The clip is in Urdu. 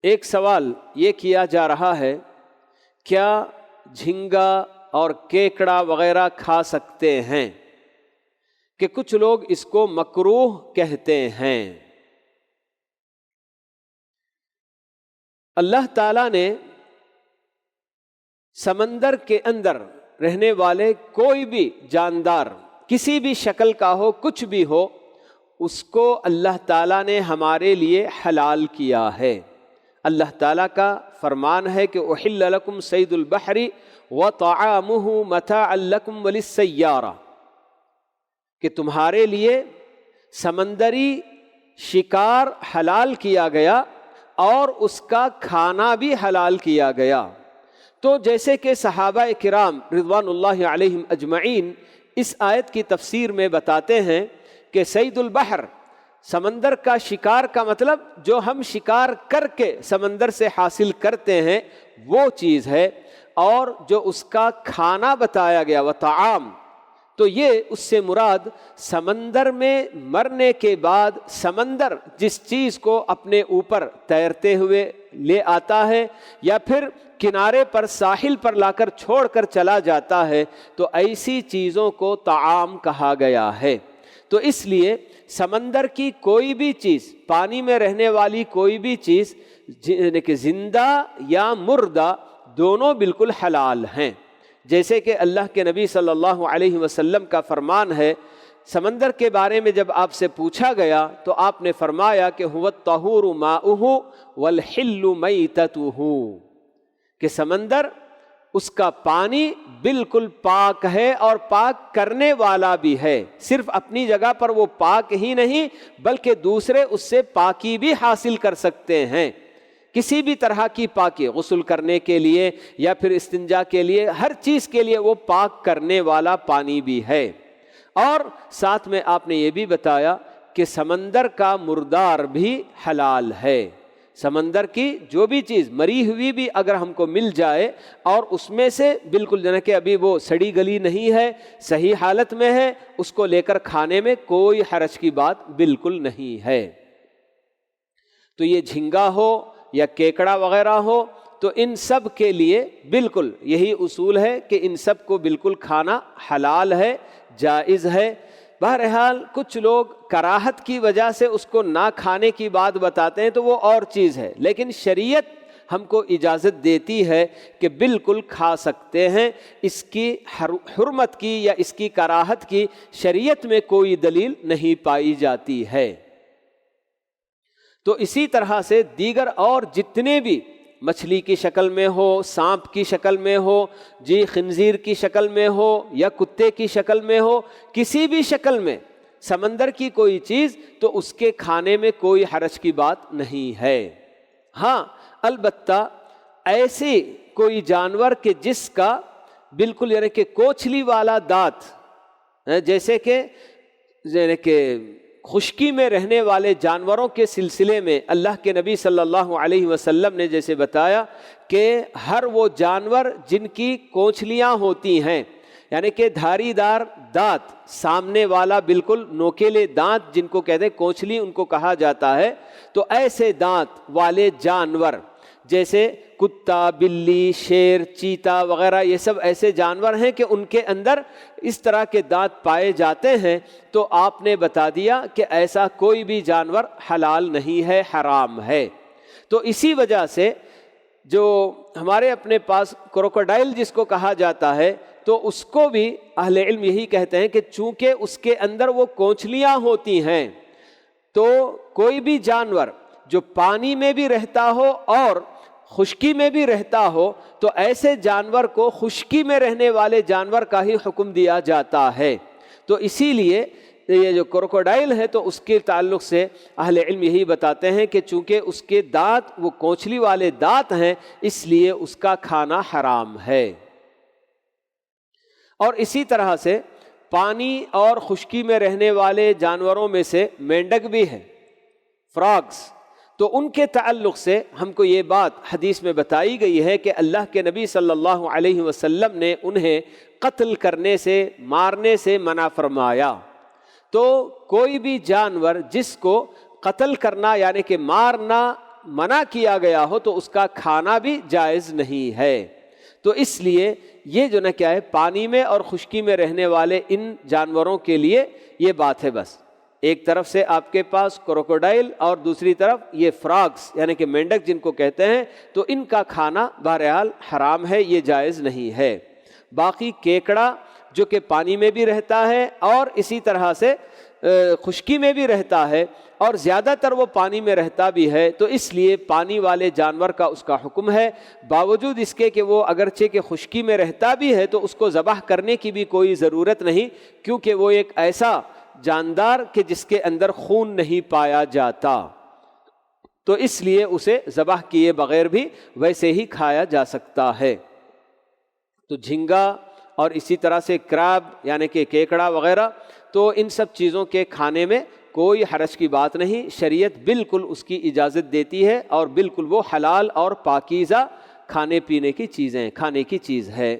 ایک سوال یہ کیا جا رہا ہے، کیا جھینگا اور کیکڑا وغیرہ کھا سکتے ہیں؟ کہ کچھ لوگ اس کو مکروہ کہتے ہیں۔ اللہ تعالیٰ نے سمندر کے اندر رہنے والے کوئی بھی جاندار کسی بھی شکل کا ہو، کچھ بھی ہو، اس کو اللہ تعالیٰ نے ہمارے لیے حلال کیا ہے۔ اللہ تعالیٰ کا فرمان ہے کہ احل لکم صید البحر وطعامہ متاعا لکم وللسیارہ، کہ تمہارے لیے سمندری شکار حلال کیا گیا اور اس کا کھانا بھی حلال کیا گیا۔ تو جیسے کہ صحابہ کرام رضوان اللہ علیہم اجمعین اس آیت کی تفسیر میں بتاتے ہیں کہ صید البحر، سمندر کا شکار کا مطلب جو ہم شکار کر کے سمندر سے حاصل کرتے ہیں وہ چیز ہے، اور جو اس کا کھانا بتایا گیا وطعام، تو یہ اس سے مراد سمندر میں مرنے کے بعد سمندر جس چیز کو اپنے اوپر تیرتے ہوئے لے آتا ہے یا پھر کنارے پر ساحل پر لا کر چھوڑ کر چلا جاتا ہے، تو ایسی چیزوں کو طعام کہا گیا ہے۔ تو اس لیے سمندر کی کوئی بھی چیز، پانی میں رہنے والی کوئی بھی چیز، زندہ یا مردہ، دونوں بالکل حلال ہیں۔ جیسے کہ اللہ کے نبی صلی اللہ علیہ وسلم کا فرمان ہے، سمندر کے بارے میں جب آپ سے پوچھا گیا تو آپ نے فرمایا کہ هو الطہور ماؤہ والحل میتتہ، کہ سمندر، اس کا پانی بالکل پاک ہے اور پاک کرنے والا بھی ہے۔ صرف اپنی جگہ پر وہ پاک ہی نہیں بلکہ دوسرے اس سے پاکی بھی حاصل کر سکتے ہیں، کسی بھی طرح کی پاکی، غسل کرنے کے لیے یا پھر استنجا کے لیے، ہر چیز کے لیے وہ پاک کرنے والا پانی بھی ہے۔ اور ساتھ میں آپ نے یہ بھی بتایا کہ سمندر کا مردار بھی حلال ہے۔ سمندر کی جو بھی چیز مری ہوئی بھی اگر ہم کو مل جائے اور اس میں سے بالکل جنا کہ ابھی وہ سڑی گلی نہیں ہے، صحیح حالت میں ہے، اس کو لے کر کھانے میں کوئی حرج کی بات بالکل نہیں ہے۔ تو یہ جھینگا ہو یا کیکڑا وغیرہ ہو، تو ان سب کے لیے بالکل یہی اصول ہے کہ ان سب کو بالکل کھانا حلال ہے، جائز ہے۔ بہرحال کچھ لوگ کراہت کی وجہ سے اس کو نہ کھانے کی بات بتاتے ہیں تو وہ اور چیز ہے، لیکن شریعت ہم کو اجازت دیتی ہے کہ بالکل کھا سکتے ہیں۔ اس کی حرمت کی یا اس کی کراہت کی شریعت میں کوئی دلیل نہیں پائی جاتی ہے۔ تو اسی طرح سے دیگر اور جتنے بھی مچھلی کی شکل میں ہو، سانپ کی شکل میں ہو، خنزیر کی شکل میں ہو یا کتے کی شکل میں ہو، کسی بھی شکل میں سمندر کی کوئی چیز، تو اس کے کھانے میں کوئی حرج کی بات نہیں ہے۔ ہاں البتہ ایسی کوئی جانور کہ جس کا بالکل یعنی کہ کوچلی والا دانت، جیسے کہ خشکی میں رہنے والے جانوروں کے سلسلے میں اللہ کے نبی صلی اللہ علیہ وسلم نے جیسے بتایا کہ ہر وہ جانور جن کی کونچلیاں ہوتی ہیں، یعنی کہ دھاری دار دانت، سامنے والا بالکل نوکیلے دانت جن کو کہتے ہیں کونچلی ان کو کہا جاتا ہے، تو ایسے دانت والے جانور جیسے کتا، بلی، شیر، چیتا وغیرہ، یہ سب ایسے جانور ہیں کہ ان کے اندر اس طرح کے دانت پائے جاتے ہیں، تو آپ نے بتا دیا کہ ایسا کوئی بھی جانور حلال نہیں ہے، حرام ہے۔ تو اسی وجہ سے جو ہمارے اپنے پاس کروکوڈائل جس کو کہا جاتا ہے، تو اس کو بھی اہل علم یہی کہتے ہیں کہ چونکہ اس کے اندر وہ کونچلیاں ہوتی ہیں، تو کوئی بھی جانور جو پانی میں بھی رہتا ہو اور خشکی میں بھی رہتا ہو، تو ایسے جانور کو خشکی میں رہنے والے جانور کا ہی حکم دیا جاتا ہے۔ تو اسی لیے یہ جو کروکوڈائل ہے تو اس کے تعلق سے اہل علم یہی بتاتے ہیں کہ چونکہ اس کے دانت وہ کونچلی والے دانت ہیں، اس لیے اس کا کھانا حرام ہے۔ اور اسی طرح سے پانی اور خشکی میں رہنے والے جانوروں میں سے مینڈک بھی ہے، فراگز، تو ان کے تعلق سے ہم کو یہ بات حدیث میں بتائی گئی ہے کہ اللہ کے نبی صلی اللہ علیہ وسلم نے انہیں قتل کرنے سے، مارنے سے منع فرمایا۔ تو کوئی بھی جانور جس کو قتل کرنا یعنی کہ مارنا منع کیا گیا ہو تو اس کا کھانا بھی جائز نہیں ہے۔ تو اس لیے یہ جو کیا ہے، پانی میں اور خشکی میں رہنے والے ان جانوروں کے لیے یہ بات ہے۔ بس ایک طرف سے آپ کے پاس کروکوڈائل اور دوسری طرف یہ فراگس یعنی کہ مینڈک جن کو کہتے ہیں، تو ان کا کھانا بہرحال حرام ہے، یہ جائز نہیں ہے۔ باقی کیکڑا جو کہ پانی میں بھی رہتا ہے اور اسی طرح سے خشکی میں بھی رہتا ہے، اور زیادہ تر وہ پانی میں رہتا بھی ہے، تو اس لیے پانی والے جانور کا اس کا حکم ہے، باوجود اس کے کہ وہ اگرچہ کہ خشکی میں رہتا بھی ہے تو اس کو ذبح کرنے کی بھی کوئی ضرورت نہیں، کیونکہ وہ ایک ایسا جاندار کہ جس کے اندر خون نہیں پایا جاتا، تو اس لیے اسے ذبح کیے بغیر بھی ویسے ہی کھایا جا سکتا ہے۔ تو جھینگا اور اسی طرح سے کریب یعنی کہ کیکڑا وغیرہ، تو ان سب چیزوں کے کھانے میں کوئی حرج کی بات نہیں، شریعت بالکل اس کی اجازت دیتی ہے، اور بالکل وہ حلال اور پاکیزہ کھانے پینے کی چیزیں، کھانے کی چیز ہے۔